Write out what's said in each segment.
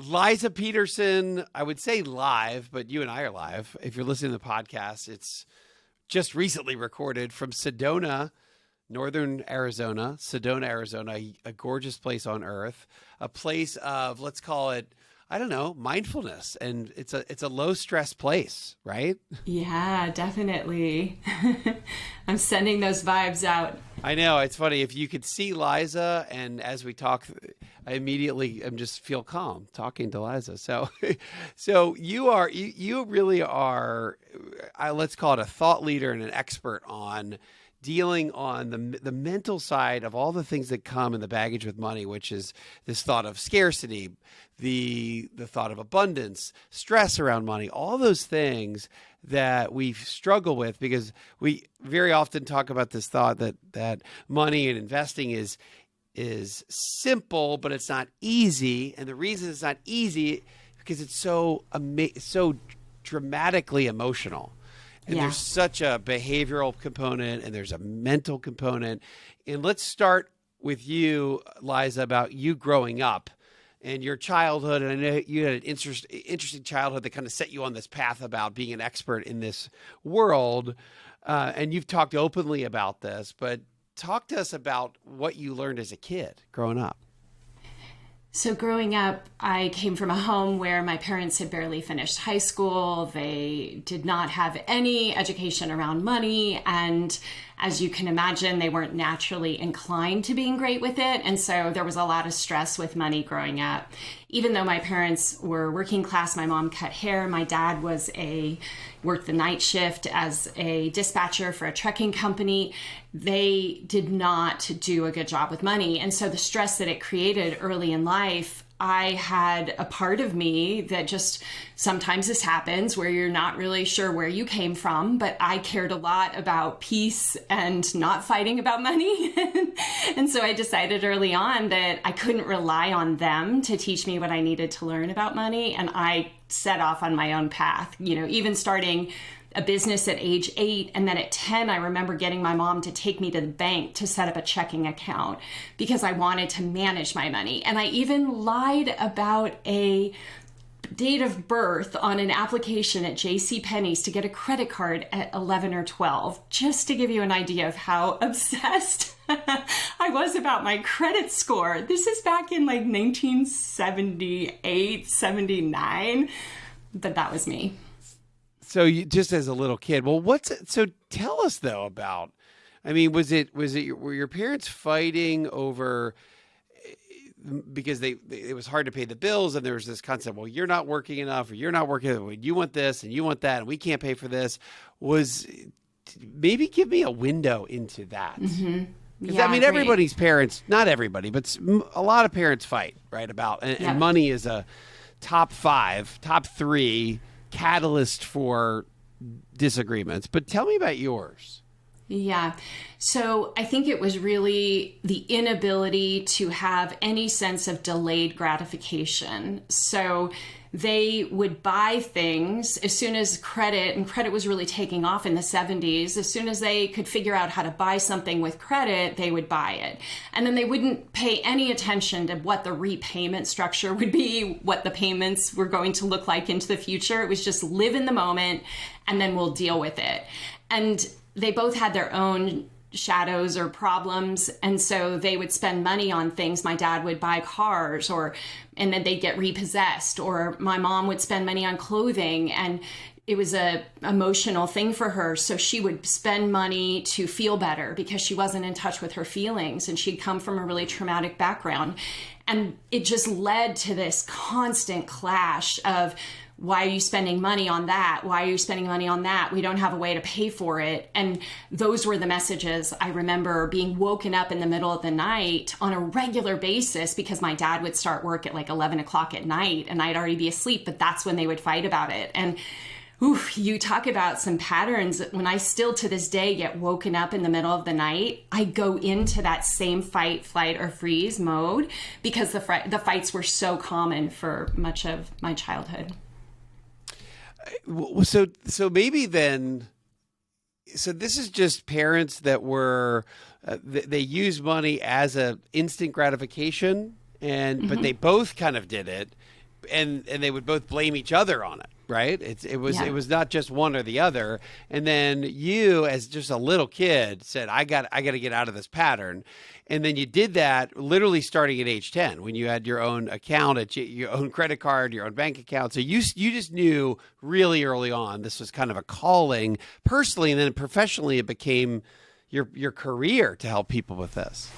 Leisa Peterson, I would say live, but you and I are live. If you're listening to the podcast, it's just recently recorded from Sedona, northern Arizona. Sedona, Arizona, a gorgeous place on earth, a place of, let's call it, I don't know, mindfulness. And it's a low stress place, right? Yeah, definitely. I'm sending those vibes out. I know. It's funny. If you could see Leisa, and as we talk, I immediately just feel calm talking to Leisa. So you really are, let's call it a thought leader and an expert on dealing on the mental side of all the things that come in the baggage with money, which is this thought of scarcity, the thought of abundance, stress around money, all those things that we struggle with, because we very often talk about this thought that money and investing is simple, but it's not easy. And the reason it's not easy because it's so dramatically emotional. And there's such a behavioral component and there's a mental component. And let's start with you, Leisa, about you growing up and your childhood. And I know you had an interesting childhood that kind of set you on this path about being an expert in this world. And you've talked openly about this, but talk to us about what you learned as a kid growing up. So growing up, I came from a home where my parents had barely finished high school. They did not have any education around money. And as you can imagine, they weren't naturally inclined to being great with it. And so there was a lot of stress with money growing up. Even though my parents were working class, my mom cut hair. My dad worked the night shift as a dispatcher for a trucking company. They did not do a good job with money. And so the stress that it created early in life, I had a part of me that just, sometimes this happens where you're not really sure where you came from, but I cared a lot about peace and not fighting about money. And so I decided early on that I couldn't rely on them to teach me what I needed to learn about money. And I set off on my own path, even starting a business at age 8. And then at 10, I remember getting my mom to take me to the bank to set up a checking account because I wanted to manage my money. And I even lied about a date of birth on an application at JCPenney's to get a credit card at 11 or 12, just to give you an idea of how obsessed I was about my credit score. This is back in like 1978, 79, but that was me. So you just as a little kid, well, so tell us though about, were your parents fighting over, because it was hard to pay the bills and there was this concept, well, you're not working enough or you're not working enough, you want this and you want that and we can't pay for this. Maybe give me a window into that. Mm-hmm. Yeah, everybody's parents, not everybody, but a lot of parents fight, right? And money is a top 3 catalyst for disagreements. But tell me about yours. Yeah. So I think it was really the inability to have any sense of delayed gratification. So they would buy things as soon as credit was really taking off in the 70s. As soon as they could figure out how to buy something with credit, they would buy it. And then they wouldn't pay any attention to what the repayment structure would be, what the payments were going to look like into the future. It was just live in the moment and then we'll deal with it. And they both had their own shadows or problems. And so they would spend money on things. My dad would buy cars and then they'd get repossessed, or my mom would spend money on clothing, and it was a emotional thing for her. So she would spend money to feel better because she wasn't in touch with her feelings and she'd come from a really traumatic background. And it just led to this constant clash of, why are you spending money on that? Why are you spending money on that? We don't have a way to pay for it. And those were the messages. I remember being woken up in the middle of the night on a regular basis because my dad would start work at like 11 o'clock at night and I'd already be asleep, but that's when they would fight about it. And you talk about some patterns. When I still to this day get woken up in the middle of the night, I go into that same fight, flight, or freeze mode because the fights were so common for much of my childhood. So maybe then, so this is just parents that were, they use money as a instant gratification, but they both kind of did it. they would both blame each other on it, right? It was not just one or the other. And then you, as just a little kid, said, I got to get out of this pattern. And then you did that literally starting at age 10 when you had your own account, your own credit card, your own bank account. So you just knew really early on this was kind of a calling personally, and then professionally it became your career to help people with this.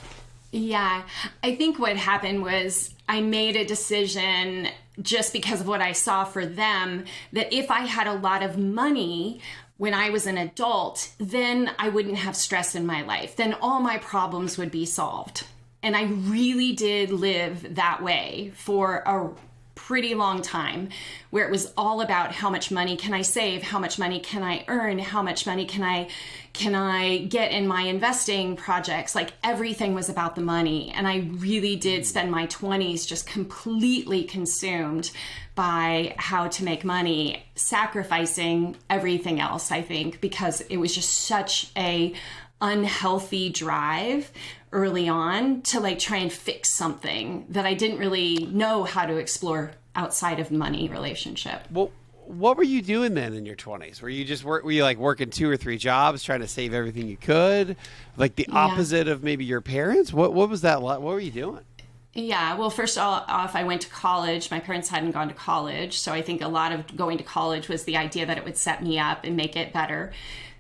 Yeah, I think what happened was I made a decision just because of what I saw for them, that if I had a lot of money when I was an adult, then I wouldn't have stress in my life. Then all my problems would be solved. And I really did live that way for a pretty long time, where it was all about how much money can I save, how much money can I earn, how much money can I get in my investing projects. Like everything was about the money. And I really did spend my 20s just completely consumed by how to make money, sacrificing everything else, I think, because it was just such a unhealthy drive early on to like try and fix something that I didn't really know how to explore outside of money relationship. Well, what were you doing then in your 20s? Were you like working 2 or 3 jobs trying to save everything you could? Like the opposite of maybe your parents? What was that like? What were you doing? Yeah, well, first off, I went to college. My parents hadn't gone to college. So I think a lot of going to college was the idea that it would set me up and make it better.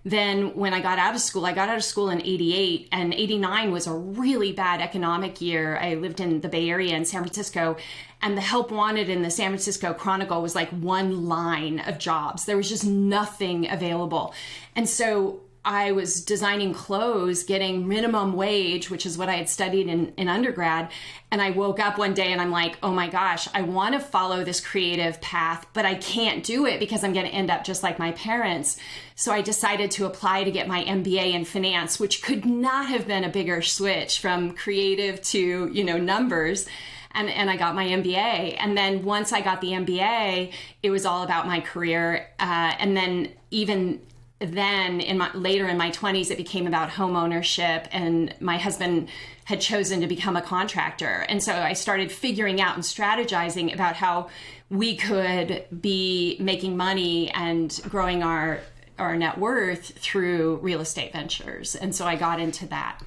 Then when I got out of school in 88, and 89 was a really bad economic year. I lived in the Bay Area in San Francisco, and the help wanted in the San Francisco Chronicle was like one line of jobs. There was just nothing available. And so I was designing clothes, getting minimum wage, which is what I had studied in undergrad. And I woke up one day and I'm like, oh my gosh, I want to follow this creative path, but I can't do it because I'm going to end up just like my parents. So I decided to apply to get my MBA in finance, which could not have been a bigger switch from creative to, numbers. And I got my MBA. And then once I got the MBA, it was all about my career. And then even then later in my 20s, it became about home ownership, and my husband had chosen to become a contractor. And so I started figuring out and strategizing about how we could be making money and growing our net worth through real estate ventures. And so I got into that.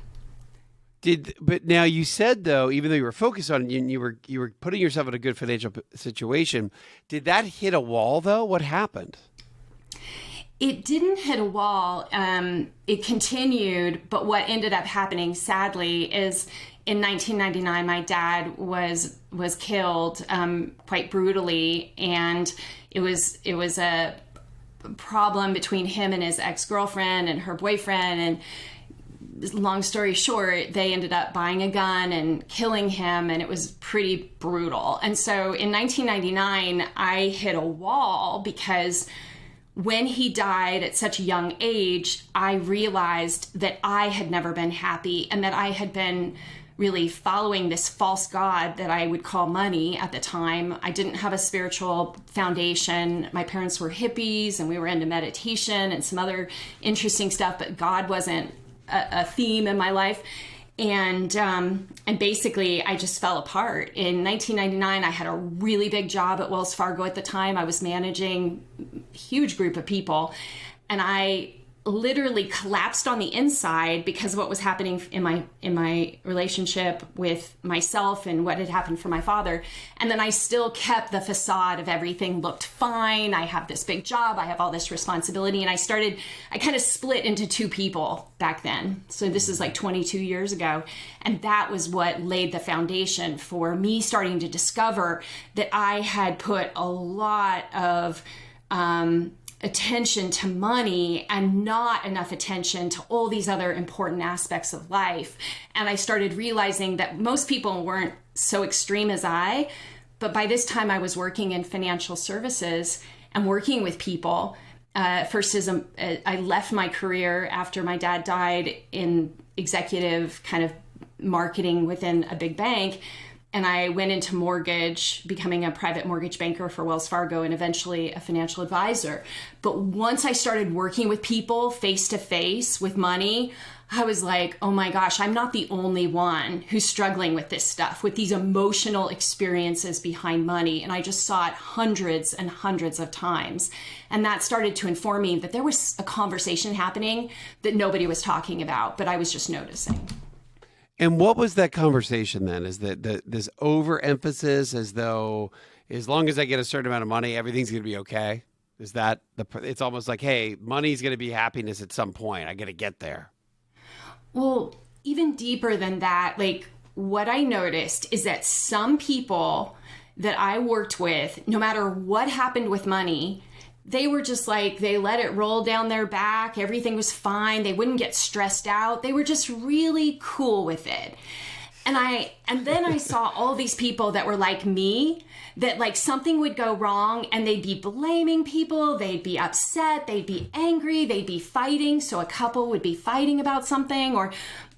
But now you said, though, even though you were focused on it, you were putting yourself in a good financial situation. Did that hit a wall, though? What happened? It didn't hit a wall. It continued, but what ended up happening, sadly, is in 1999, my dad was killed quite brutally, and it was a problem between him and his ex-girlfriend and her boyfriend. And long story short, they ended up buying a gun and killing him, and it was pretty brutal. And so in 1999, I hit a wall because when he died at such a young age, I realized that I had never been happy, and that I had been really following this false god that I would call money at the time. I didn't have a spiritual foundation. My parents were hippies, and we were into meditation and some other interesting stuff, but God wasn't a theme in my life. And basically I just fell apart. In 1999, I had a really big job at Wells Fargo at the time. I was managing a huge group of people, and I literally collapsed on the inside because of what was happening in my relationship with myself and what had happened for my father. And then I still kept the facade of everything looked fine. I have this big job. I have all this responsibility. And I kind of split into 2 people back then. So this is like 22 years ago. And that was what laid the foundation for me starting to discover that I had put a lot of attention to money and not enough attention to all these other important aspects of life. And I started realizing that most people weren't so extreme as I, but by this time I was working in financial services and working with people. First as I left my career after my dad died in executive kind of marketing within a big bank. And I went into mortgage, becoming a private mortgage banker for Wells Fargo, and eventually a financial advisor. But once I started working with people face to face with money, I was like, oh my gosh, I'm not the only one who's struggling with this stuff, with these emotional experiences behind money. And I just saw it hundreds and hundreds of times. And that started to inform me that there was a conversation happening that nobody was talking about, but I was just noticing. And what was that conversation then? Is that this overemphasis as though as long as I get a certain amount of money, everything's going to be okay? Is that it's almost like, hey, money's going to be happiness at some point. I got to get there. Well, even deeper than that, like what I noticed is that some people that I worked with, no matter what happened with money, they were just like, they let it roll down their back. Everything was fine. They wouldn't get stressed out. They were just really cool with it. And then I saw all these people that were like me, that like something would go wrong and they'd be blaming people, they'd be upset, they'd be angry, they'd be fighting. So a couple would be fighting about something, or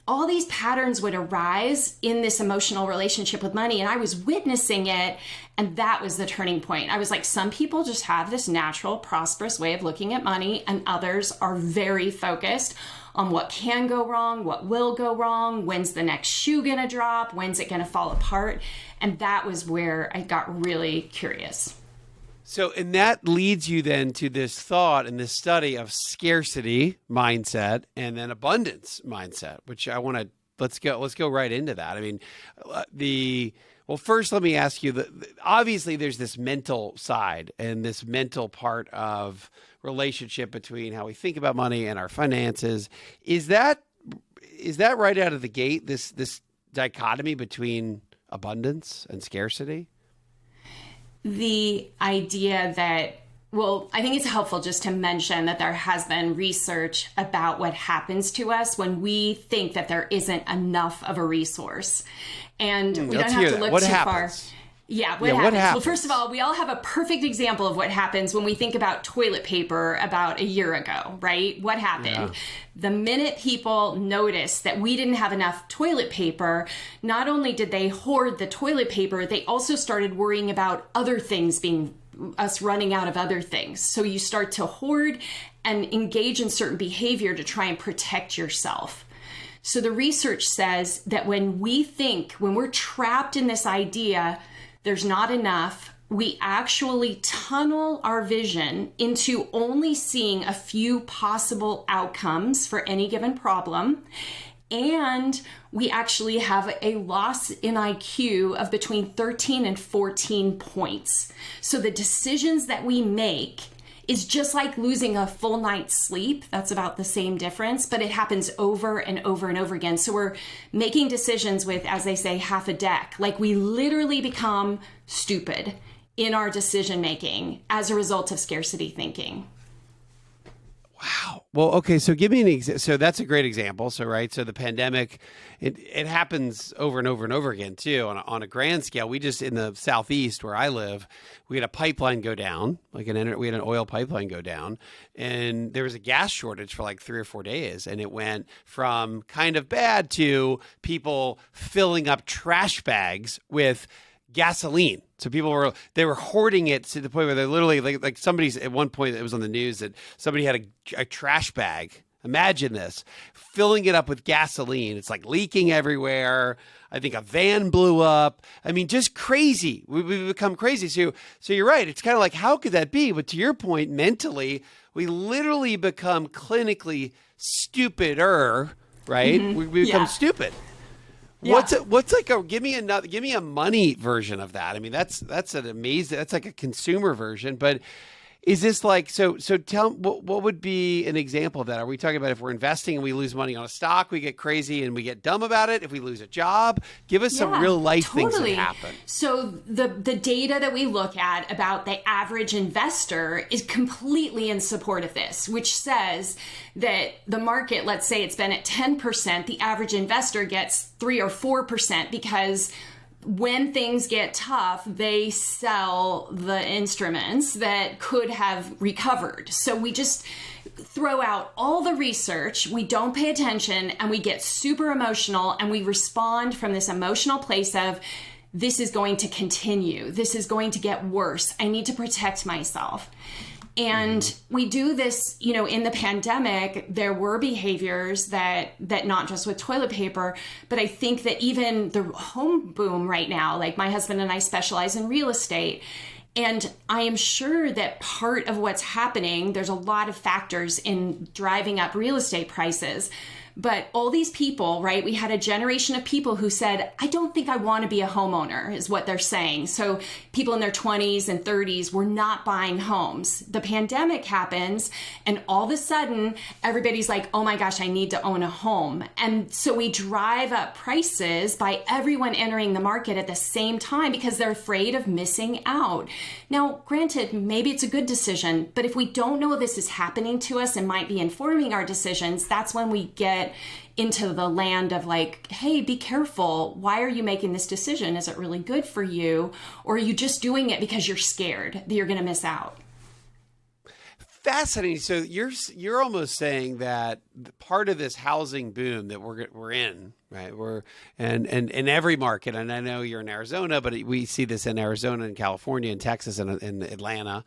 all these patterns would arise in this emotional relationship with money. And I was witnessing it. And that was the turning point. I was like, some people just have this natural, prosperous way of looking at money, and others are very focused on what can go wrong, what will go wrong, when's the next shoe gonna drop, when's it gonna fall apart. And that was where I got really curious. So, and that leads you then to this thought and this study of scarcity mindset and then abundance mindset, which I want to, let's go right into that. I mean, well, first, let me ask you, obviously there's this mental side and this mental part of relationship between how we think about money and our finances. Is that right out of the gate, this dichotomy between abundance and scarcity? The idea that, well, I think it's helpful just to mention that there has been research about what happens to us when we think that there isn't enough of a resource. And we don't have to look too far. Yeah, what happens? Well, first of all, we all have a perfect example of what happens when we think about toilet paper about a year ago, right? What happened? Yeah. The minute people noticed that we didn't have enough toilet paper, not only did they hoard the toilet paper, they also started worrying about other things us running out of other things. So you start to hoard and engage in certain behavior to try and protect yourself. So the research says that when we're trapped in this idea, there's not enough, we actually tunnel our vision into only seeing a few possible outcomes for any given problem. And we actually have a loss in IQ of between 13 and 14 points. So the decisions that we make is just like losing a full night's sleep. That's about the same difference, but it happens over and over and over again. So we're making decisions with, as they say, half a deck. Like we literally become stupid in our decision making as a result of scarcity thinking. Wow. Well, okay. So give me an example. So that's a great example. So, right. So the pandemic, it happens over and over and over again too, on a grand scale. We just, in the Southeast where I live, we had a pipeline go down, we had an oil pipeline go down, and there was a gas shortage for like 3 or 4 days. And it went from kind of bad to people filling up trash bags with gasoline. So people were hoarding it to the point where they literally like somebody's at one point, it was on the news that somebody had a trash bag. Imagine this, filling it up with gasoline. It's like leaking everywhere. I think a van blew up. I mean, just crazy. We've become crazy. So you're right. It's kind of like, how could that be? But to your point, mentally, we literally become clinically stupider, right? Mm-hmm. We become stupid. Yeah. What's like give me a money version of that. I mean, that's an amazing, that's like a consumer version, but is this like, so tell what would be an example of that? Are we talking about if we're investing and we lose money on a stock, we get crazy and we get dumb about it? If we lose a job, give us some real life things that happen. So the data that we look at about the average investor is completely in support of this, which says that the market, let's say it's been at 10%, the average investor gets 3 or 4% because when things get tough, they sell the instruments that could have recovered. So we just throw out all the research, we don't pay attention, and we get super emotional, and we respond from this emotional place of, this is going to continue. This is going to get worse. I need to protect myself. And we do this, in the pandemic, there were behaviors that not just with toilet paper, but I think that even the home boom right now, like my husband and I specialize in real estate. And I am sure that part of what's happening, there's a lot of factors in driving up real estate prices. But all these people, right, we had a generation of people who said, I don't think I want to be a homeowner, is what they're saying. So people in their 20s and 30s were not buying homes. The pandemic happens, and all of a sudden, everybody's like, oh my gosh, I need to own a home. And so we drive up prices by everyone entering the market at the same time because they're afraid of missing out. Now, granted, maybe it's a good decision, but if we don't know this is happening to us and might be informing our decisions, that's when we get into the land of like, hey, be careful. Why are you making this decision? Is it really good for you? Or are you just doing it because you're scared that you're going to miss out? Fascinating. So you're almost saying that part of this housing boom that we're in, right? We're and in every market, and I know you're in Arizona, but we see this in Arizona and California and Texas and in Atlanta.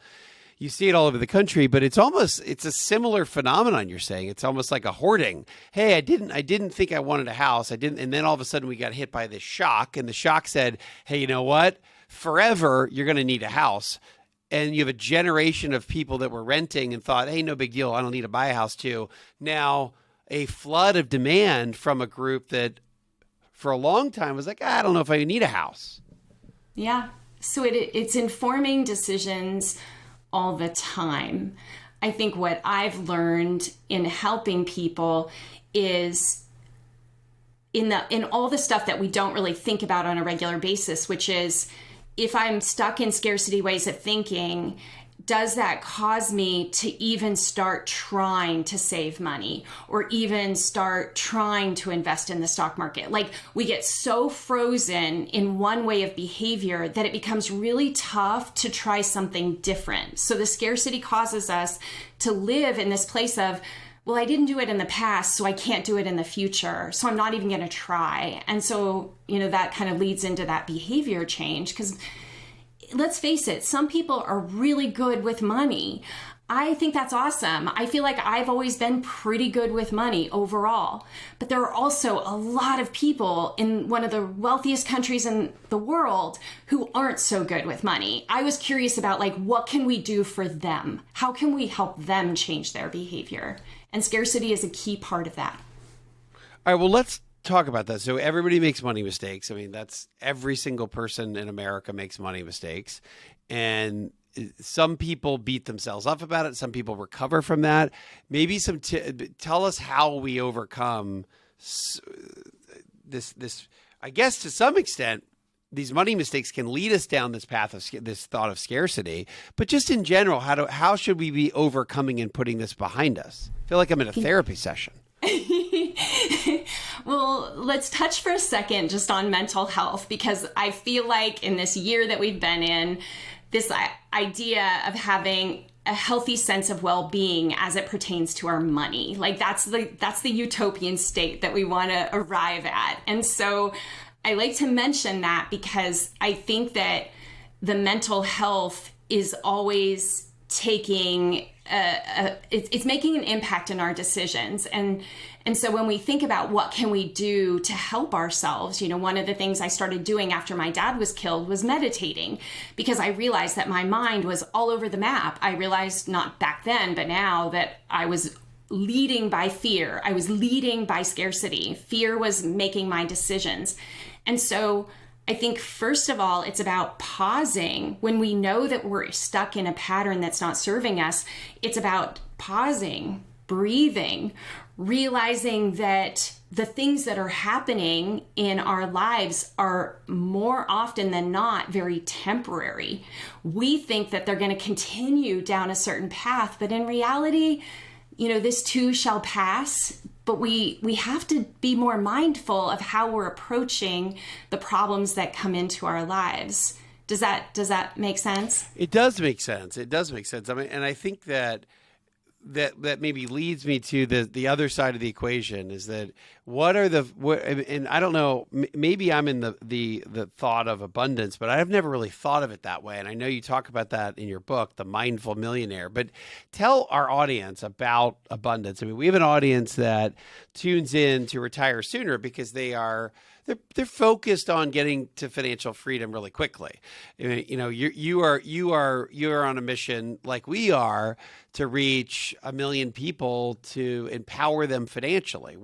You see it all over the country, but it's a similar phenomenon. You're saying it's almost like a hoarding. Hey, I didn't think I wanted a house. And then all of a sudden we got hit by this shock, and the shock said, hey, you know what? Forever, you're going to need a house. And you have a generation of people that were renting and thought, hey, no big deal. I don't need to buy a house too. Now a flood of demand from a group that for a long time was like, I don't know if I need a house. Yeah. So it's informing decisions all the time. I think what I've learned in helping people is in all the stuff that we don't really think about on a regular basis, which is if I'm stuck in scarcity ways of thinking, does that cause me to even start trying to save money or even start trying to invest in the stock market? Like we get so frozen in one way of behavior that it becomes really tough to try something different. So the scarcity causes us to live in this place of, well, I didn't do it in the past, so I can't do it in the future. So I'm not even going to try. And so, that kind of leads into that behavior change because let's face it, some people are really good with money. I think that's awesome. I feel like I've always been pretty good with money overall. But there are also a lot of people in one of the wealthiest countries in the world who aren't so good with money. I was curious about what can we do for them? How can we help them change their behavior? And scarcity is a key part of that. All right, well, let's talk about that. So everybody makes money mistakes. I mean, that's every single person in America makes money mistakes. And some people beat themselves up about it. Some people recover from that. Maybe tell us how we overcome this, I guess to some extent, these money mistakes can lead us down this path of this thought of scarcity, but just in general, how should we be overcoming and putting this behind us? I feel like I'm in a therapy session. Well, let's touch for a second just on mental health, because I feel like in this year that we've been in, this idea of having a healthy sense of well-being as it pertains to our money, that's the utopian state that we want to arrive at. And so I like to mention that because I think that the mental health is always taking it's making an impact in our decisions. And so when we think about what can we do to help ourselves, one of the things I started doing after my dad was killed was meditating, because I realized that my mind was all over the map. I realized not back then, but now that I was leading by fear. I was leading by scarcity. Fear was making my decisions. And so I think, first of all, it's about pausing. When we know that we're stuck in a pattern that's not serving us, it's about pausing, breathing, realizing that the things that are happening in our lives are more often than not very temporary. We think that they're going to continue down a certain path, but in reality, this too shall pass. But we have to be more mindful of how we're approaching the problems that come into our lives. Does that make sense? It does make sense. It does make sense. I mean, and I think that that maybe leads me to the other side of the equation is that and I don't know, maybe I'm in the thought of abundance, but I've never really thought of it that way. And I know you talk about that in your book, The Mindful Millionaire, but tell our audience about abundance. I mean, we have an audience that tunes in to retire sooner because they're focused on getting to financial freedom really quickly. You know, you're on a mission like we are to reach 1 million people to empower them financially.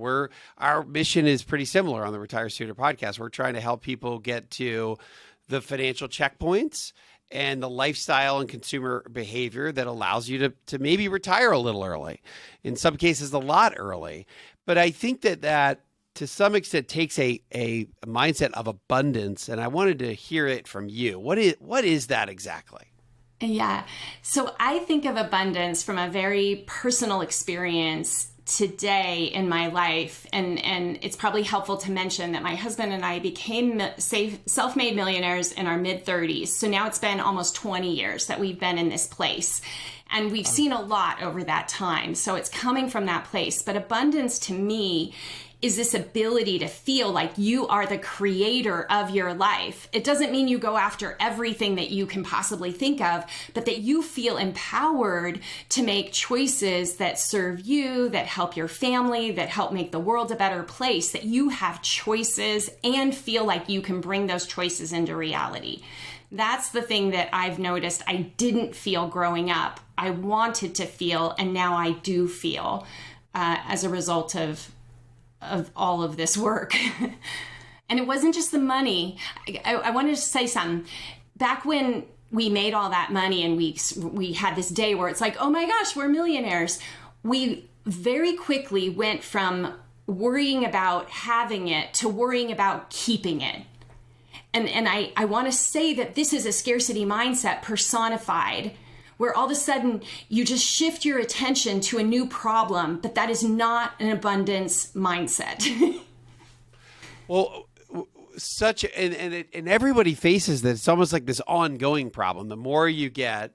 Our mission is pretty similar on the Retire Sooner podcast. We're trying to help people get to the financial checkpoints and the lifestyle and consumer behavior that allows you to maybe retire a little early, in some cases a lot early. But I think that to some extent takes a mindset of abundance, and I wanted to hear it from you. What is that exactly? Yeah. So I think of abundance from a very personal experience today in my life. And it's probably helpful to mention that my husband and I became self-made millionaires in our mid-30s. So now it's been almost 20 years that we've been in this place. And we've seen a lot over that time. So it's coming from that place. But abundance to me is this ability to feel like you are the creator of your life. It doesn't mean you go after everything that you can possibly think of, but that you feel empowered to make choices that serve you, that help your family, that help make the world a better place, that you have choices and feel like you can bring those choices into reality. That's the thing that I've noticed I didn't feel growing up. I wanted to feel, and now I do feel as a result of all of this work. And it wasn't just the money. I wanted to say something. Back when we made all that money and we had this day where it's like, oh my gosh, we're millionaires. We very quickly went from worrying about having it to worrying about keeping it. And I want to say that this is a scarcity mindset personified, where all of a sudden you just shift your attention to a new problem, but that is not an abundance mindset. Well, and everybody faces this. It's almost like this ongoing problem. The more you get,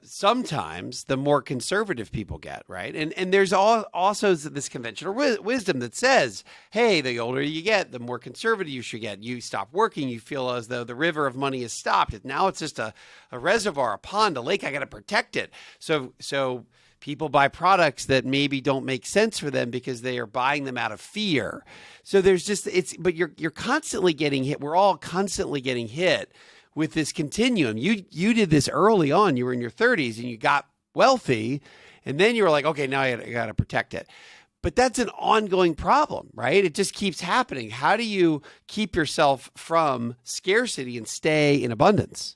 sometimes the more conservative people get, right? And there's also this conventional wisdom that says, hey, the older you get, the more conservative you should get. You stop working, you feel as though the river of money has stopped. Now it's just a reservoir, a pond, a lake. I got to protect it. So people buy products that maybe don't make sense for them because they are buying them out of fear. So there's just but you're constantly getting hit. We're all constantly getting hit with this continuum. You did this early on. You were in your 30s and you got wealthy, and then you were like, okay, now I got to protect it. But that's an ongoing problem, right? It just keeps happening. How do you keep yourself from scarcity and stay in abundance?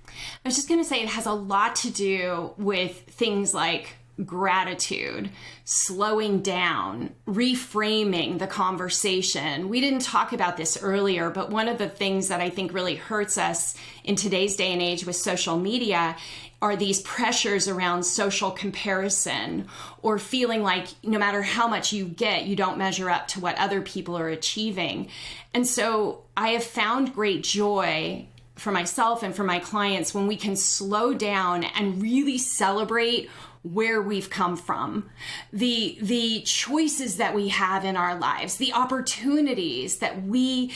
I was just going to say it has a lot to do with things like gratitude, slowing down, reframing the conversation. We didn't talk about this earlier, but one of the things that I think really hurts us in today's day and age with social media are these pressures around social comparison, or feeling like no matter how much you get, you don't measure up to what other people are achieving. And so I have found great joy for myself and for my clients when we can slow down and really celebrate where we've come from, the choices that we have in our lives, the opportunities that we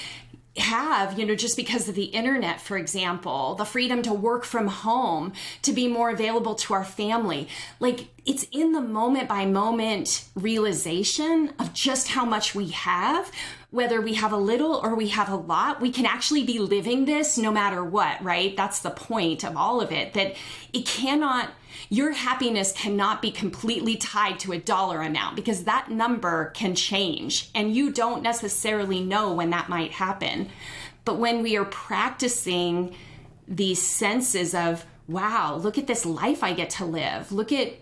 have, just because of the internet, for example, the freedom to work from home, to be more available to our family. Like, it's in the moment by moment realization of just how much we have, whether we have a little or we have a lot. We can actually be living this no matter what, right? That's the point of all of it, that your happiness cannot be completely tied to a dollar amount, because that number can change and you don't necessarily know when that might happen. But when we are practicing these senses of, wow, look at this life I get to live, look at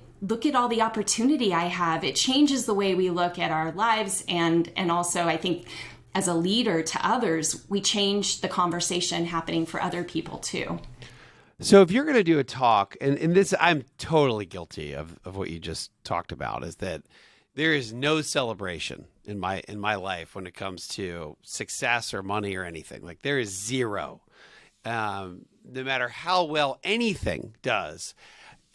all the opportunity I have, it changes the way we look at our lives. And also, I think, as a leader to others, we change the conversation happening for other people too. So if you're going to do a talk, and this, I'm totally guilty of what you just talked about, is that there is no celebration in my life when it comes to success or money or anything. Like, there is zero. No matter how well anything does,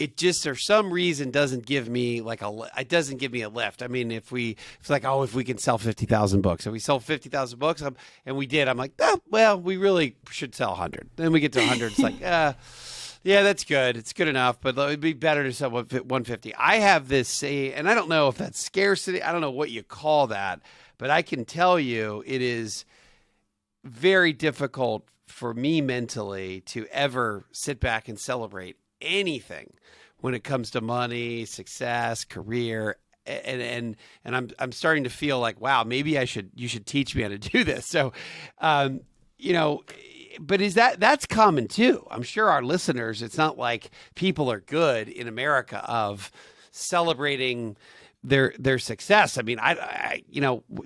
it just for some reason doesn't give me it doesn't give me a lift. I mean, if we can sell 50,000 books, if we sold 50,000 books, and we did, I'm like, oh, well, we really should sell 100. Then we get to 100, it's like, yeah, that's good. It's good enough, but it'd be better to sell 150. I have this, and I don't know if that's scarcity. I don't know what you call that, but I can tell you it is very difficult for me mentally to ever sit back and celebrate anything when it comes to money, success, career, and I'm starting to feel like, wow, maybe you should teach me how to do this. So, but that's common too. I'm sure our listeners, it's not like people are good in America of celebrating their success. I mean, I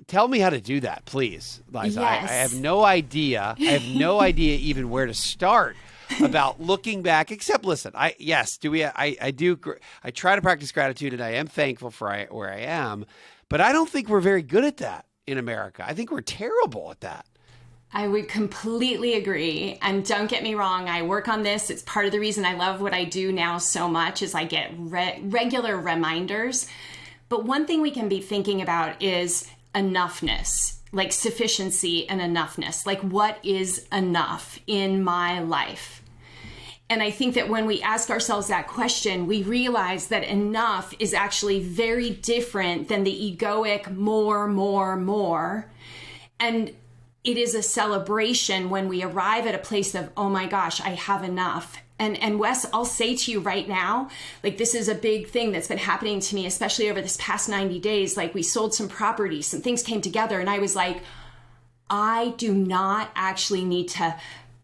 tell me how to do that, please, Leisa. Yes. I have no idea. I have no idea even where to start about looking back, except listen, I try to practice gratitude, and I am thankful for where I am, but I don't think we're very good at that in America. I think we're terrible at that. I would completely agree. And don't get me wrong, I work on this. It's part of the reason I love what I do now so much is I get regular reminders. But one thing we can be thinking about is enoughness, like sufficiency and enoughness. Like, what is enough in my life? And I think that when we ask ourselves that question, we realize that enough is actually very different than the egoic more, more, more. And it is a celebration when we arrive at a place of, oh my gosh, I have enough. And Wes, I'll say to you right now, like, this is a big thing that's been happening to me, especially over this past 90 days. Like, we sold some properties, some things came together, and I was like, I do not actually need to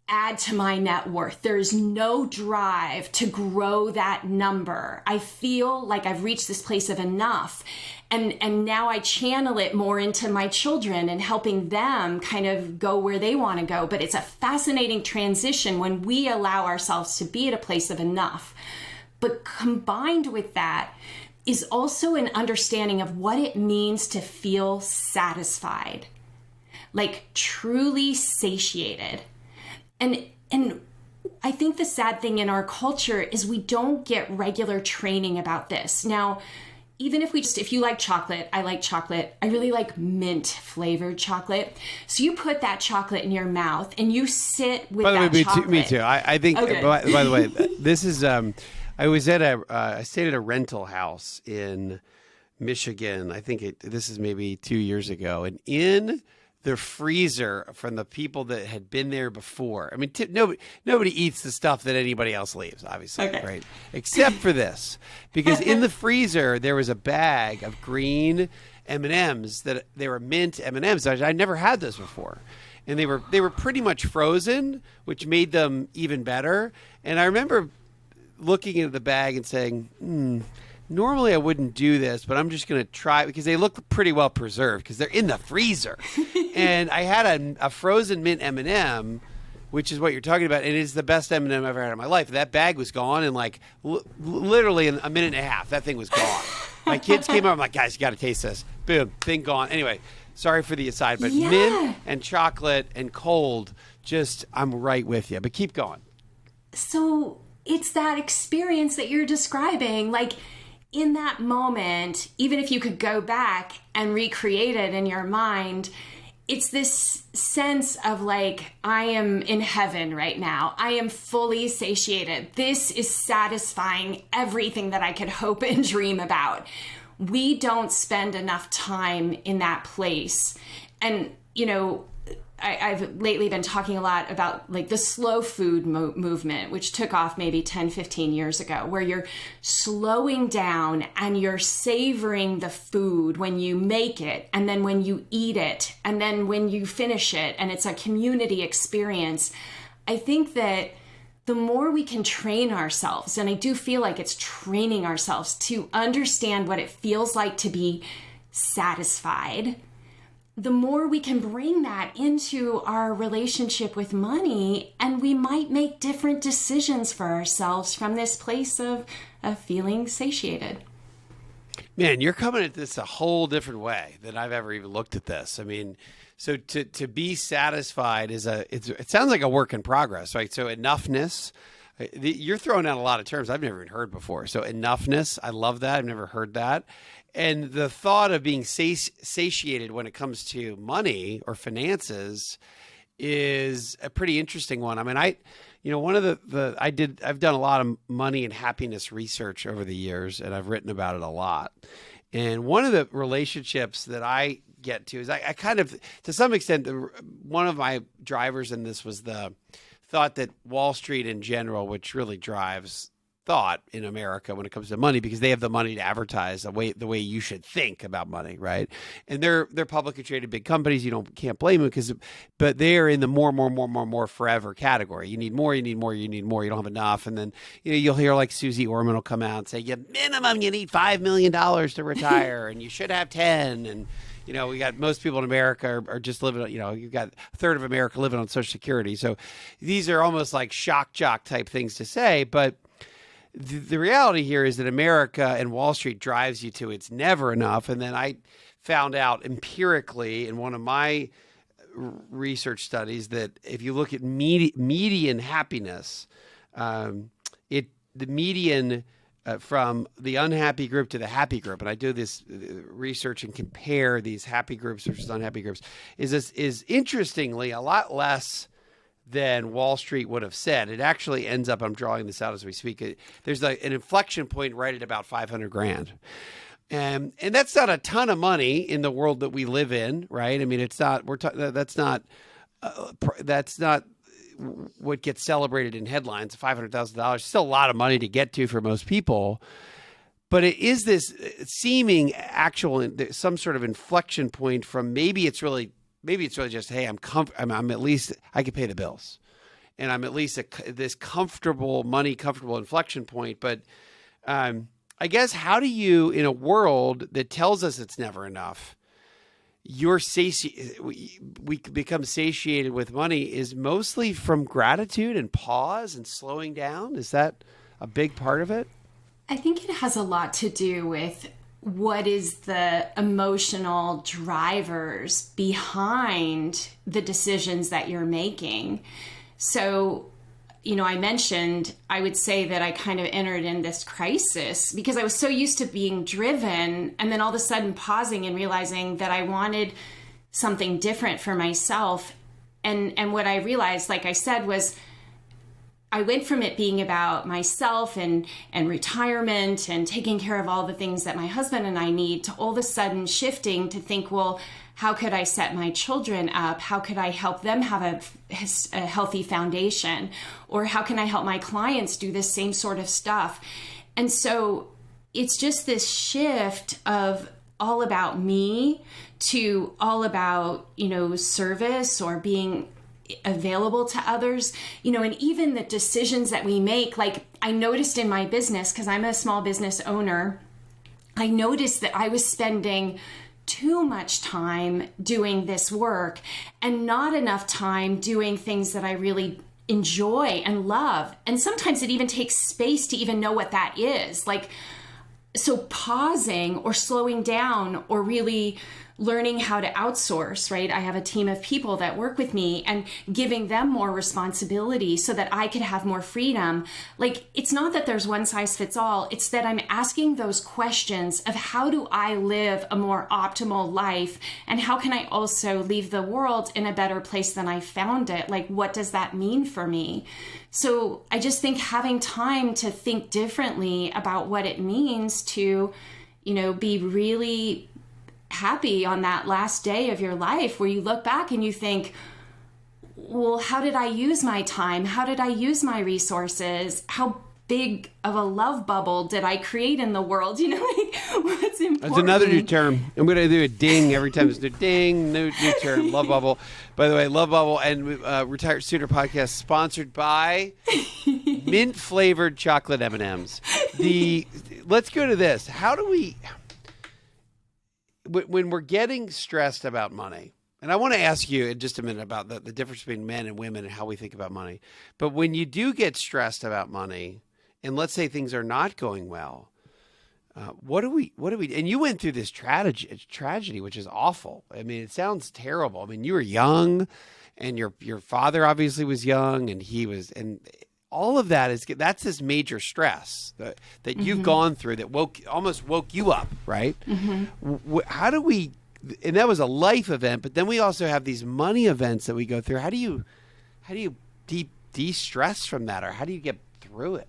add to my net worth. There's no drive to grow that number. I feel like I've reached this place of enough. And now I channel it more into my children and helping them kind of go where they want to go. But it's a fascinating transition when we allow ourselves to be at a place of enough. But combined with that is also an understanding of what it means to feel satisfied, like truly satiated. And I think the sad thing in our culture is we don't get regular training about this. Now, even if you like chocolate, I like chocolate. I really like mint flavored chocolate. So you put that chocolate in your mouth and you sit with that chocolate. Me too. I think, okay. by the way, this is, I stayed at a rental house in Michigan. I think this is maybe 2 years ago. And in the freezer from the people that had been there before. I mean, nobody eats the stuff that anybody else leaves, obviously, okay. Right? Except for this, because in the freezer there was a bag of green M&Ms that they were mint M&Ms. I'd never had those before, and they were pretty much frozen, which made them even better. And I remember looking into the bag and saying, normally I wouldn't do this, but I'm just going to try, because they look pretty well preserved because they're in the freezer. And I had a frozen mint M&M, which is what you're talking about, and it's the best M&M I've ever had in my life. That bag was gone in like literally in a minute and a half. That thing was gone. My kids came over. I'm like, guys, you got to taste this. Boom, thing gone. Anyway, sorry for the aside, but mint and chocolate and cold, I'm right with you. But keep going. So it's that experience that you're describing, like, in that moment, even if you could go back and recreate it in your mind, it's this sense of like, I am in heaven right now. I am fully satiated. This is satisfying everything that I could hope and dream about. We don't spend enough time in that place. And, I've lately been talking a lot about like the slow food movement, which took off maybe 10, 15 years ago, where you're slowing down and you're savoring the food when you make it, and then when you eat it, and then when you finish it, and it's a community experience. I think that the more we can train ourselves, and I do feel like it's training ourselves to understand what it feels like to be satisfied, the more we can bring that into our relationship with money, and we might make different decisions for ourselves from this place of feeling satiated. Man, you're coming at this a whole different way than I've ever even looked at this. I mean, so to be satisfied it sounds like a work in progress, right? So enoughness, You're throwing out a lot of terms I've never even heard before. So enoughness, I love that. I've never heard that. And the thought of being satiated when it comes to money or finances is a pretty interesting one. I mean, one of I've done a lot of money and happiness research over the years, and I've written about it a lot. And one of the relationships that I get to is I kind of, to some extent, one of my drivers in this was the thought that Wall Street in general, which really drives thought in America when it comes to money, because they have the money to advertise the way you should think about money, right? And they're publicly traded big companies. You can't blame them but they're in the more forever category. You need more, you need more, you need more. You don't have enough, and then you'll hear like Susie Orman will come out and say, "You minimum you need $5 million to retire, and you should have 10." And we got most people in America are just living, you've got a third of America living on Social Security. So these are almost like shock jock type things to say, but the reality here is that America and Wall Street drives you to it's never enough. And then I found out empirically in one of my research studies that if you look at median happiness, the median from the unhappy group to the happy group, and I do this research and compare these happy groups versus unhappy groups, is interestingly a lot less than Wall Street would have said. It actually ends up, I'm drawing this out as we speak, there's an inflection point right at about 500 grand. And that's not a ton of money in the world that we live in, right? I mean, it's not, that's not what gets celebrated in headlines, $500,000. Still a lot of money to get to for most people. But it is this seeming actual, some sort of inflection point from maybe it's really just, hey, I'm at least, I can pay the bills, and I'm at least this comfortable inflection point. But I guess, how do you, in a world that tells us it's never enough, we become satiated with money is mostly from gratitude and pause and slowing down? Is that a big part of it? I think it has a lot to do with what is the emotional drivers behind the decisions that you're making. So, I mentioned, I would say that I kind of entered in this crisis because I was so used to being driven, and then all of a sudden pausing and realizing that I wanted something different for myself. And what I realized, like I said, was I went from it being about myself and retirement and taking care of all the things that my husband and I need, to all of a sudden shifting to think, well, how could I set my children up? How could I help them have a healthy foundation? Or how can I help my clients do this same sort of stuff? And so it's just this shift of all about me to all about, service or being available to others, and even the decisions that we make. Like, I noticed in my business, because I'm a small business owner, I noticed that I was spending too much time doing this work and not enough time doing things that I really enjoy and love. And sometimes it even takes space to even know what that is. Like, so pausing or slowing down or really learning how to outsource, right? I have a team of people that work with me, and giving them more responsibility so that I could have more freedom. Like, it's not that there's one size fits all. It's that I'm asking those questions of how do I live a more optimal life? And how can I also leave the world in a better place than I found it? Like, what does that mean for me? So I just think having time to think differently about what it means to, be really happy on that last day of your life, where you look back and you think, well, how did I use my time? How did I use my resources? How big of a love bubble did I create in the world? What's important? That's another new term. I'm going to do a ding every time. It's a ding, new term, love bubble. By the way, Love Bubble and Retired Sooner podcast sponsored by mint flavored chocolate M&Ms. Let's go to this. How do we, when we're getting stressed about money, and I want to ask you in just a minute about the difference between men and women and how we think about money. But when you do get stressed about money, and let's say things are not going well, what do we, and you went through this tragedy, which is awful. I mean, it sounds terrible. I mean, you were young, and your father obviously was young, and all of that's this major stress that you've gone through that almost woke you up, right? How do we, and that was a life event, but then we also have these money events that we go through. How do you de-stress from that, or how do you get through it?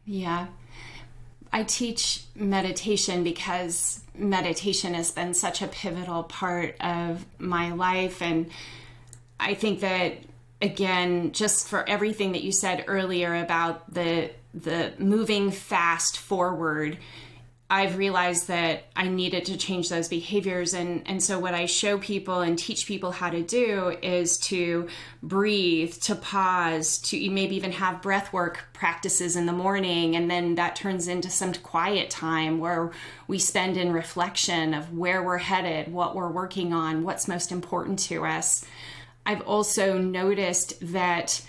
Yeah. I teach meditation because meditation has been such a pivotal part of my life. And I think that, again, just for everything that you said earlier about the moving fast forward, I've realized that I needed to change those behaviors. And so what I show people and teach people how to do is to breathe, to pause, to maybe even have breath work practices in the morning. And then that turns into some quiet time where we spend in reflection of where we're headed, what we're working on, what's most important to us. I've also noticed that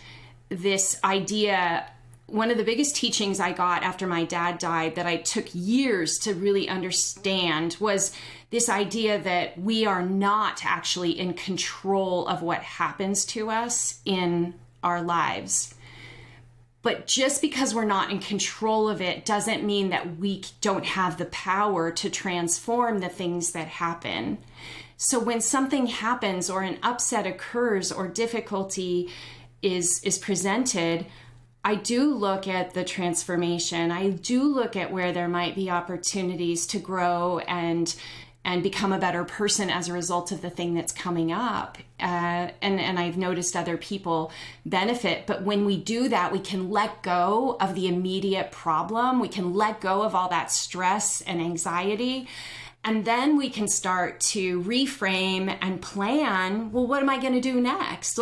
this idea, one of the biggest teachings I got after my dad died that I took years to really understand was this idea that we are not actually in control of what happens to us in our lives. But just because we're not in control of it doesn't mean that we don't have the power to transform the things that happen. So when something happens or an upset occurs or difficulty is presented, I do look at the transformation. I do look at where there might be opportunities to grow and become a better person as a result of the thing that's coming up. And I've noticed other people benefit. But when we do that, we can let go of the immediate problem. We can let go of all that stress and anxiety. And then we can start to reframe and plan, well, what am I going to do next?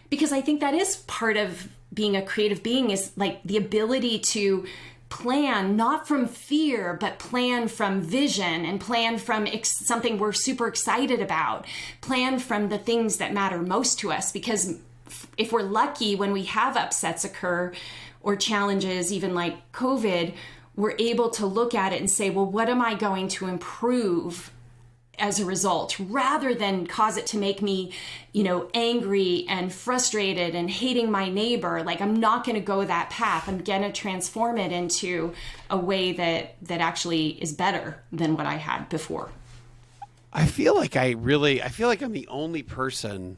Because I think that is part of being a creative being, is like the ability to plan, not from fear, but plan from vision, and plan from something we're super excited about, plan from the things that matter most to us. Because if we're lucky, when we have upsets occur or challenges, even like COVID, we're able to look at it and say, well, what am I going to improve as a result, rather than cause it to make me, angry and frustrated and hating my neighbor. Like, I'm not going to go that path. I'm going to transform it into a way that actually is better than what I had before. I feel like I'm the only person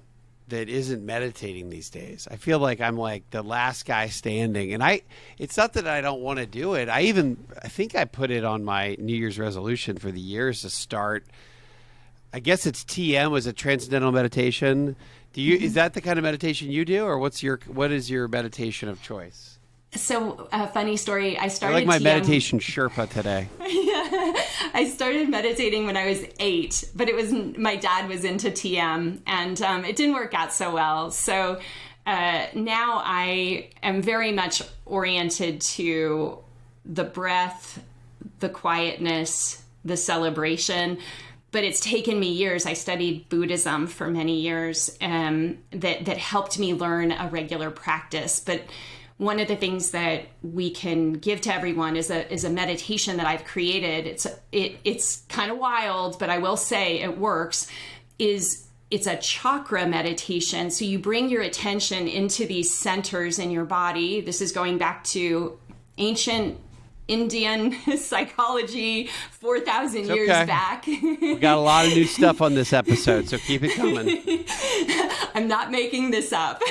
that isn't meditating these days. I feel like I'm like the last guy standing, and it's not that I don't want to do it. I think I put it on my New Year's resolution for the years to start. I guess it's TM, was a transcendental meditation. Is that the kind of meditation you do, or what is your meditation of choice? So, a funny story. I started like my TM. meditation Sherpa today. Yeah, I started meditating when I was 8, but my dad was into TM, and it didn't work out so well. So now I am very much oriented to the breath, the quietness, the celebration. But it's taken me years. I studied Buddhism for many years that helped me learn a regular practice. But one of the things that we can give to everyone is a meditation that I've created. It's kind of wild, but I will say it works. It's a chakra meditation. So you bring your attention into these centers in your body. This is going back to ancient Indian psychology 4,000 years back. We got a lot of new stuff on this episode, so keep it coming. I'm not making this up.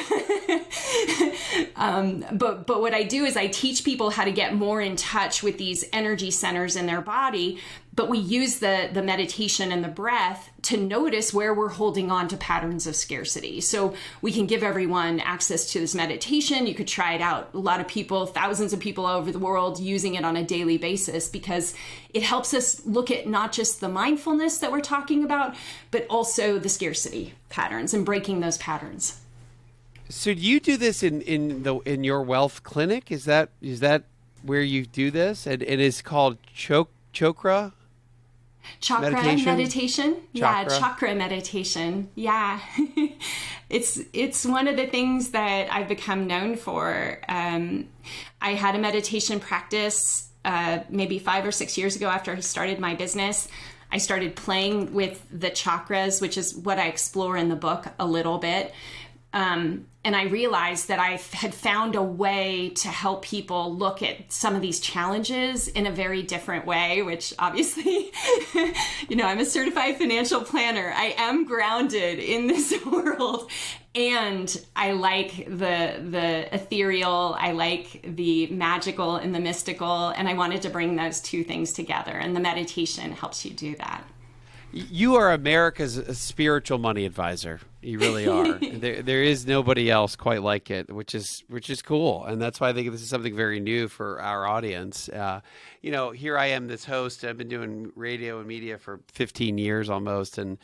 But what I do is I teach people how to get more in touch with these energy centers in their body, but we use the meditation and the breath to notice where we're holding on to patterns of scarcity. So we can give everyone access to this meditation. You could try it out. A lot of people, thousands of people all over the world, using it on a daily basis, because it helps us look at not just the mindfulness that we're talking about, but also the scarcity patterns and breaking those patterns. So do you do this in your wealth clinic? Is that where you do this? And it is called Chakra? Chakra meditation. Yeah, chakra meditation. Yeah. It's one of the things that I've become known for. I had a meditation practice maybe 5 or 6 years ago after I started my business. I started playing with the chakras, which is what I explore in the book a little bit. And I realized that I had found a way to help people look at some of these challenges in a very different way, which obviously, I'm a certified financial planner. I am grounded in this world. And I like the ethereal, I like the magical and the mystical, and I wanted to bring those two things together. And the meditation helps you do that. You are America's spiritual money advisor. You really are. There is nobody else quite like it, which is cool, and that's why I think this is something very new for our audience. Here I am, this host. I've been doing radio and media for 15 years almost, and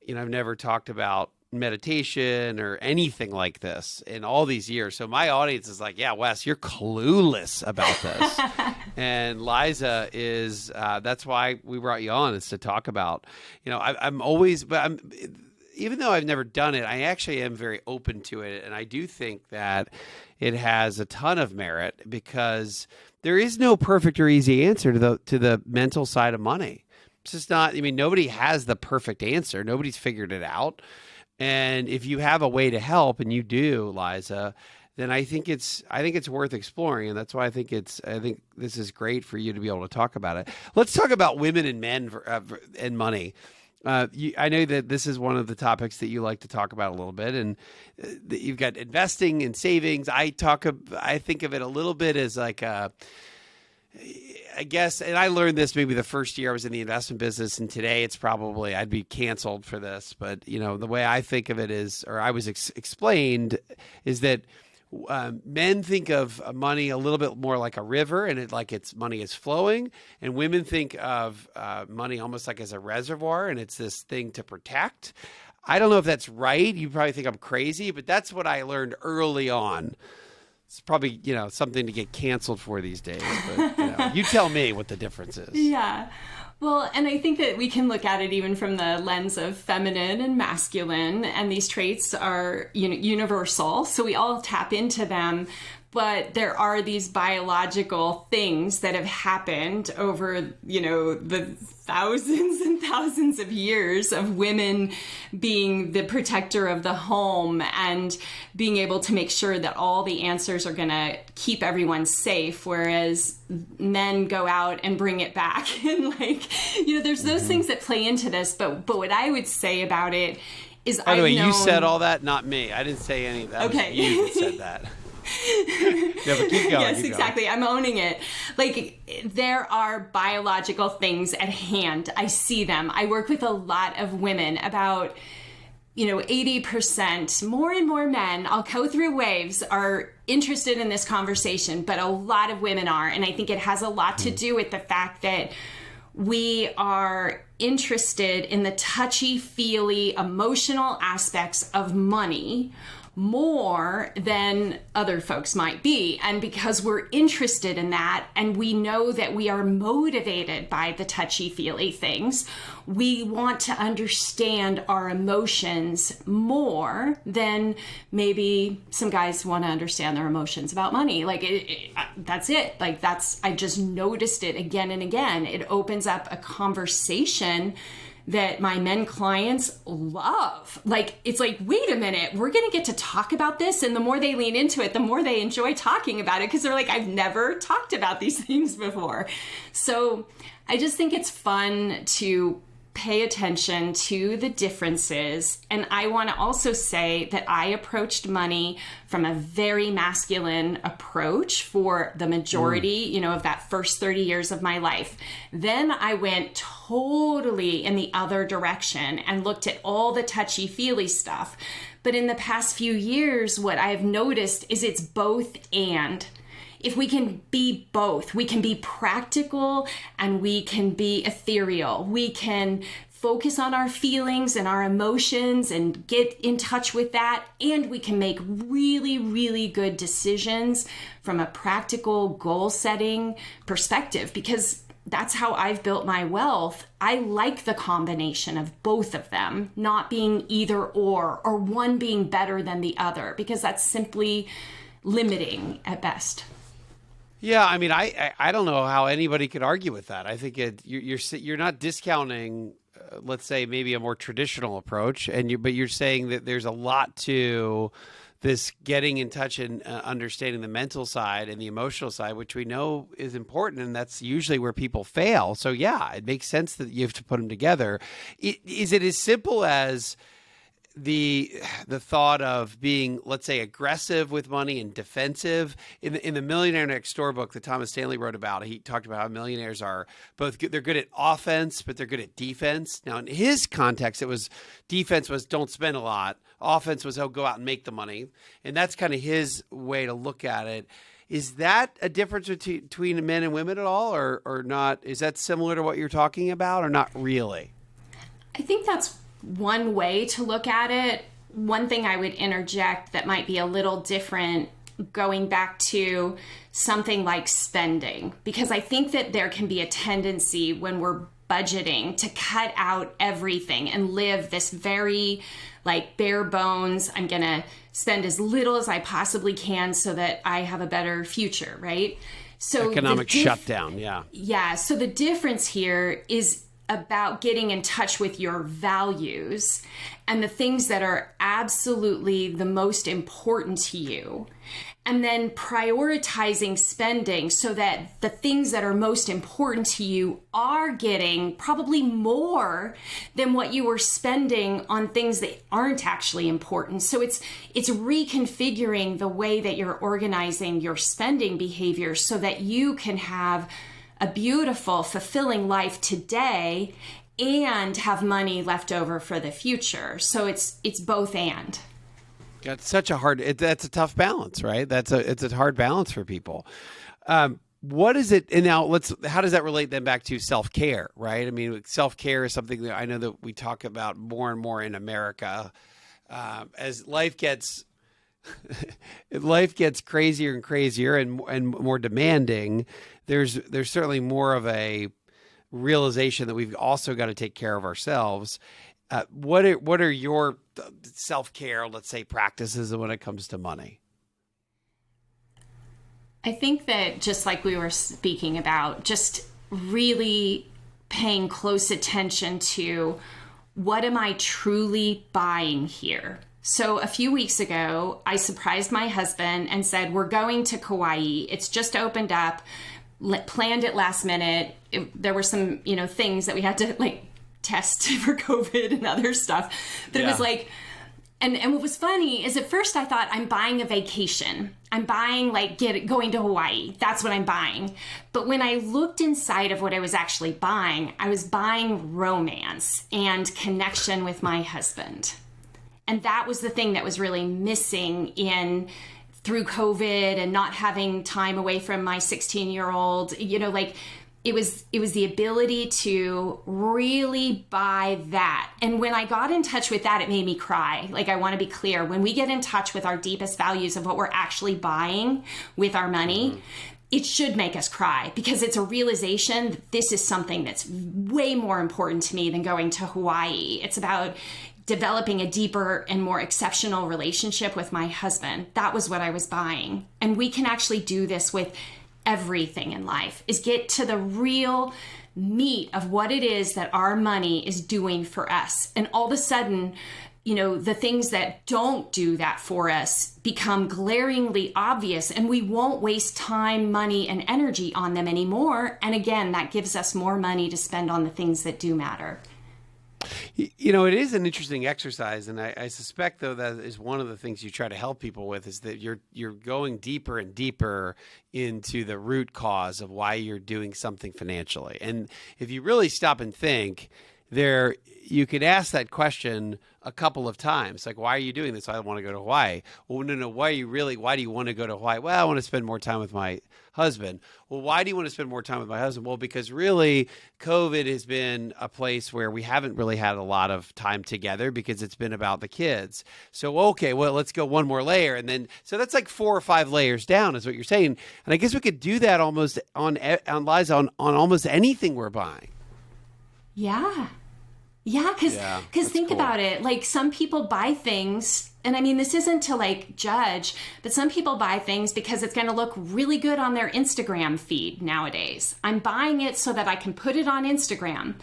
I've never talked about meditation or anything like this in all these years. So my audience is like, yeah, Wes, you're clueless about this. And Leisa is, that's why we brought you on, is to talk about, even though I've never done it, I actually am very open to it. And I do think that it has a ton of merit because there is no perfect or easy answer to the mental side of money. It's just not, nobody has the perfect answer. Nobody's figured it out. And if you have a way to help, and you do, Leisa, then I think it's worth exploring, and that's why I think this is great for you to be able to talk about it. Let's talk about women and men and money. I know that this is one of the topics that you like to talk about a little bit, and you've got investing and savings. I think of it a little bit as like I guess, and I learned this maybe the first year I was in the investment business, and today it's probably, I'd be canceled for this, but the way I think of it is, or I was explained, is that men think of money a little bit more like a river, and money is flowing, and women think of money almost like as a reservoir, and it's this thing to protect. I don't know if that's right. You probably think I'm crazy, but that's what I learned early on. It's probably, something to get canceled for these days, but you tell me what the difference is. Yeah. Well, and I think that we can look at it even from the lens of feminine and masculine, and these traits are, universal. So we all tap into them, but there are these biological things that have happened over, the thousands and thousands of years of women being the protector of the home and being able to make sure that all the answers are going to keep everyone safe, whereas men go out and bring it back. And there's those things that play into this. But what I would say about it is, by the way, you said all that, not me. I didn't say any of that. Okay. It was you that said that. Yeah, but keep going. Yes, exactly. I'm owning it. There are biological things at hand. I see them. I work with a lot of women, about 80%, more and more men, I'll go through waves, are interested in this conversation, but a lot of women are. And I think it has a lot to do with the fact that we are interested in the touchy-feely emotional aspects of money more than other folks might be. And because we're interested in that, and we know that we are motivated by the touchy-feely things, we want to understand our emotions more than maybe some guys want to understand their emotions about money. That's it. I've just noticed it again and again. It opens up a conversation that my men clients love. It's like, wait a minute, we're going to get to talk about this. And the more they lean into it, the more they enjoy talking about it, because they're like, I've never talked about these things before. So I just think it's fun to pay attention to the differences. And I want to also say that I approached money from a very masculine approach for the majority, of that first 30 years of my life. Then I went totally in the other direction and looked at all the touchy-feely stuff. But in the past few years, what I've noticed is it's both and. If we can be both, we can be practical and we can be ethereal. We can focus on our feelings and our emotions and get in touch with that. And we can make really, really good decisions from a practical goal setting perspective, because that's how I've built my wealth. I like the combination of both of them, not being either or one being better than the other, because that's simply limiting at best. Yeah, I don't know how anybody could argue with that. I think you're not discounting let's say maybe a more traditional approach, but you're saying that there's a lot to this getting in touch and understanding the mental side and the emotional side, which we know is important, and that's usually where people fail. So yeah, it makes sense that you have to put them together. Is it as simple as the thought of being, let's say, aggressive with money and defensive? In the Millionaire Next Door book that Thomas Stanley wrote about, he talked about how millionaires are both good, they're good at offense, but they're good at defense. Now, in his context, it was defense was don't spend a lot. Offense was, oh, go out and make the money. And that's kind of his way to look at it. Is that a difference between men and women at all, or not? Is that similar to what you're talking about, or not really? I think that's one way to look at it. One thing I would interject that might be a little different, going back to something like spending, because I think that there can be a tendency when we're budgeting to cut out everything and live this very like bare bones, I'm going to spend as little as I possibly can so that I have a better future, right? So economic shutdown, yeah. Yeah, so the difference here is about getting in touch with your values and the things that are absolutely the most important to you. And then prioritizing spending so that the things that are most important to you are getting probably more than what you were spending on things that aren't actually important. So it's reconfiguring the way that you're organizing your spending behavior so that you can have a beautiful, fulfilling life today and have money left over for the future. So it's both and. That's such a that's a tough balance, right? It's a hard balance for people. What is it? And now how does that relate then back to self-care, right? I mean, self-care is something that I know that we talk about more and more in America. As life gets crazier and crazier and more demanding, there's certainly more of a realization that we've also got to take care of ourselves. What are your self-care, let's say, practices when it comes to money? I think that just like we were speaking about, just really paying close attention to what am I truly buying here? So a few weeks ago, I surprised my husband and said, we're going to Kauai. It's just opened up, planned it last minute. There were some, things that we had to test for COVID and other stuff. But It was and what was funny is at first I thought I'm buying a vacation. I'm buying going to Hawaii. That's what I'm buying. But when I looked inside of what I was actually buying, I was buying romance and connection with my husband. And that was the thing that was really missing through COVID and not having time away from my 16-year-old, it was the ability to really buy that. And when I got in touch with that, it made me cry. I want to be clear, when we get in touch with our deepest values of what we're actually buying with our money, it should make us cry, because it's a realization that this is something that's way more important to me than going to Hawaii. It's about developing a deeper and more exceptional relationship with my husband. That was what I was buying. And we can actually do this with everything in life, is get to the real meat of what it is that our money is doing for us. And all of a sudden, the things that don't do that for us become glaringly obvious, and we won't waste time, money, and energy on them anymore. And again, that gives us more money to spend on the things that do matter. It is an interesting exercise, and I suspect, though, that is one of the things you try to help people with, is that you're going deeper and deeper into the root cause of why you're doing something financially. And if you really stop and think, you could ask that question a couple of times, like, why are you doing this? I want to go to Hawaii. Well, no, why do you want to go to Hawaii? Well, I want to spend more time with my husband. Well, why do you want to spend more time with my husband? Well, because really COVID has been a place where we haven't really had a lot of time together because it's been about the kids. So, okay, well, let's go one more layer. And then, so that's like 4 or 5 layers down is what you're saying. And I guess we could do that almost on Leisa, on almost anything we're buying. Yeah. Yeah, because think cool. about it. Like, some people buy things, and I mean, this isn't to like judge, but some people buy things because it's going to look really good on their Instagram feed nowadays. I'm buying it so that I can put it on Instagram.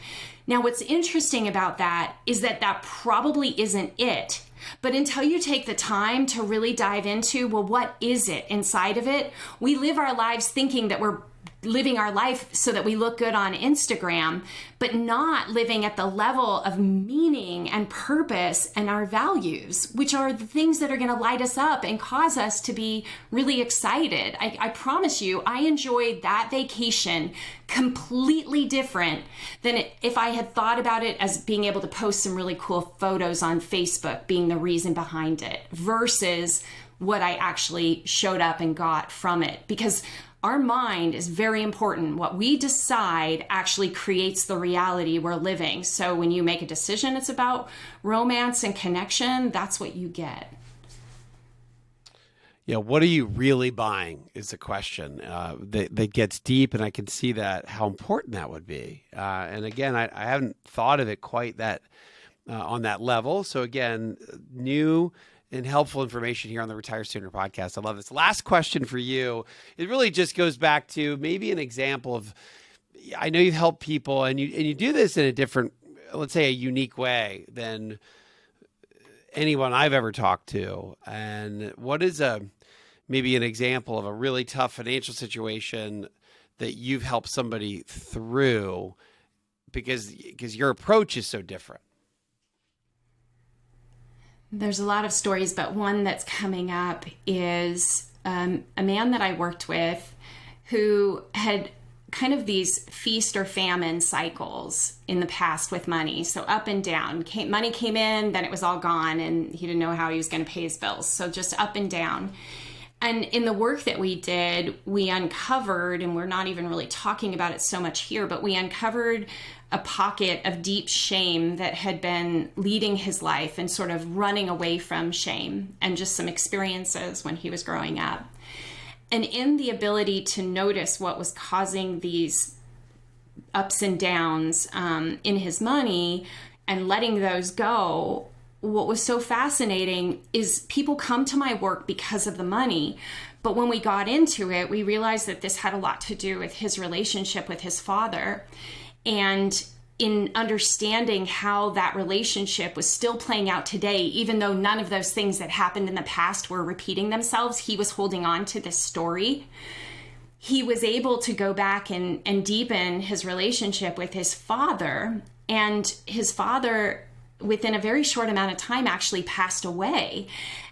Now, what's interesting about that is that that probably isn't it. But until you take the time to really dive into, well, what is it inside of it? We live our lives thinking that we're living our life so that we look good on Instagram, but not living at the level of meaning and purpose and our values, which are the things that are going to light us up and cause us to be really excited. I promise you, I enjoyed that vacation completely different than if I had thought about it as being able to post some really cool photos on Facebook being the reason behind it versus what I actually showed up and got from it. Because our mind is very important. What we decide actually creates the reality we're living. So when you make a decision, it's about romance and connection. That's what you get. Yeah, what are you really buying is the question that gets deep, and I can see that how important that would be. And again, I haven't thought of it quite that on that level. So again, new and helpful information here on the Retire Sooner podcast. I love this. Last question for you. It really just goes back to maybe an example of, I know you've helped people and you do this in a different, let's say a unique way than anyone I've ever talked to. And what is maybe an example of a really tough financial situation that you've helped somebody through because your approach is so different? There's a lot of stories, but one that's coming up is a man that I worked with who had kind of these feast or famine cycles in the past with money. So up and down. Money came in, then it was all gone, and he didn't know how he was going to pay his bills. So just up and down. And in the work that we did, we uncovered, and we're not even really talking about it so much here, but we uncovered a pocket of deep shame that had been leading his life and sort of running away from shame and just some experiences when he was growing up. And in the ability to notice what was causing these ups and downs in his money and letting those go, what was so fascinating is people come to my work because of the money. But when we got into it, we realized that this had a lot to do with his relationship with his father. And in understanding how that relationship was still playing out today, even though none of those things that happened in the past were repeating themselves, he was holding on to this story. He was able to go back and deepen his relationship with his father. And his father, within a very short amount of time, actually passed away.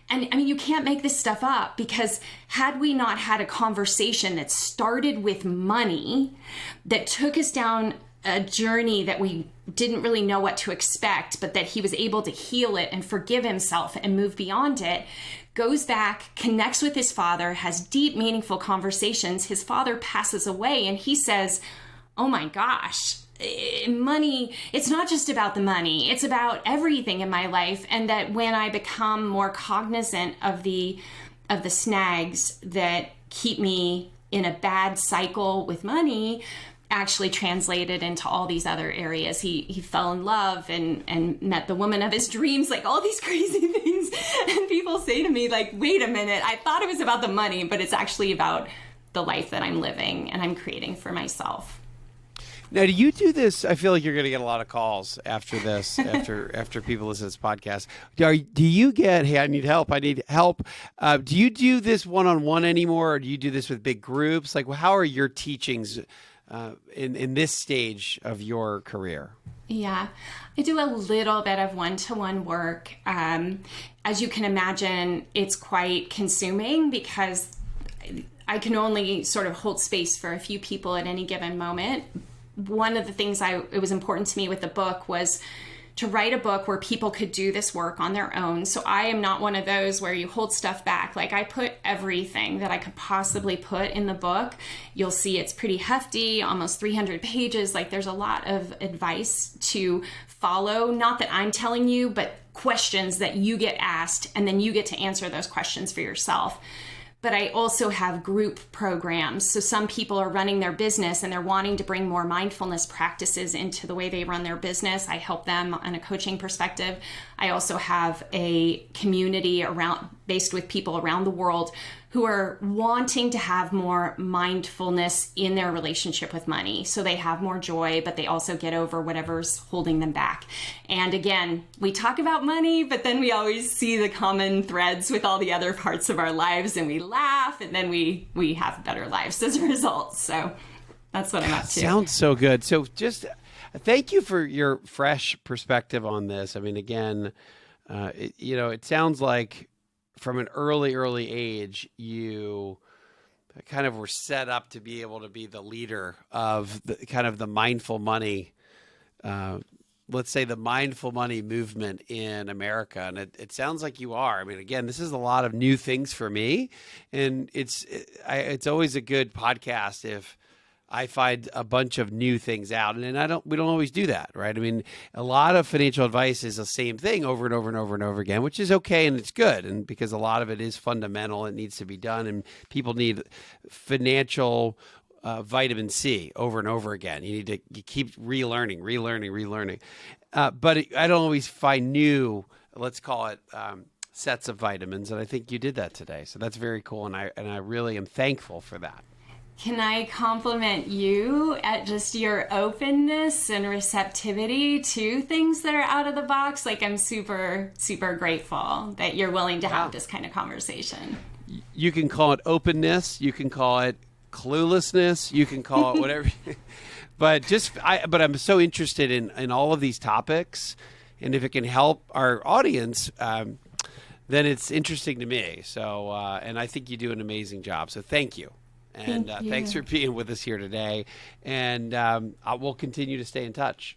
And I mean, you can't make this stuff up, because had we not had a conversation that started with money, that took us down a journey that we didn't really know what to expect, but that he was able to heal it and forgive himself and move beyond it, goes back, connects with his father, has deep, meaningful conversations. His father passes away and he says, oh my gosh, money, it's not just about the money, it's about everything in my life. And that when I become more cognizant of the snags that keep me in a bad cycle with money, actually translated into all these other areas. He fell in love and met the woman of his dreams, like all these crazy things. And people say to me, like, wait a minute, I thought it was about the money, but it's actually about the life that I'm living and I'm creating for myself. Now, do you do this? I feel like you're going to get a lot of calls after this, after people listen to this podcast. Do you get, hey, I need help. Do you do this one-on-one anymore, or do you do this with big groups? Like, how are your teachings in this stage of your career? Yeah, I do a little bit of one-to-one work. As you can imagine, it's quite consuming because I can only sort of hold space for a few people at any given moment. One of the things it was important to me with the book was to write a book where people could do this work on their own. So I am not one of those where you hold stuff back. Like, I put everything that I could possibly put in the book. You'll see it's pretty hefty, almost 300 pages. Like, there's a lot of advice to follow. Not that I'm telling you, but questions that you get asked, and then you get to answer those questions for yourself. but I also have group programs. So some people are running their business and they're wanting to bring more mindfulness practices into the way they run their business. I help them on a coaching perspective. I also have a community based with people around the world who are wanting to have more mindfulness in their relationship with money. So they have more joy, but they also get over whatever's holding them back. And again, we talk about money, but then we always see the common threads with all the other parts of our lives, and we laugh, and then we have better lives as a result. So that's what I'm up to. Sounds so good. So just thank you for your fresh perspective on this. I mean, again, it sounds like from an early age, you kind of were set up to be able to be the leader of the mindful money, let's say the mindful money movement in America. And it sounds like you are. I mean, again, this is a lot of new things for me, and it's always a good podcast if I find a bunch of new things out, and we don't always do that, right? I mean, a lot of financial advice is the same thing over and over and over and over again, which is okay and it's good, and because a lot of it is fundamental, it needs to be done, and people need financial vitamin C over and over again. You keep relearning. But I don't always find new, let's call it sets of vitamins, and I think you did that today. So that's very cool, and I really am thankful for that. Can I compliment you at just your openness and receptivity to things that are out of the box? Like, I'm super, super grateful that you're willing to have this kind of conversation. You can call it openness. You can call it cluelessness. You can call it whatever. But I'm so interested in all of these topics. And if it can help our audience, then it's interesting to me. So, and I think you do an amazing job. So thank you. And thanks for being with us here today. And we'll continue to stay in touch.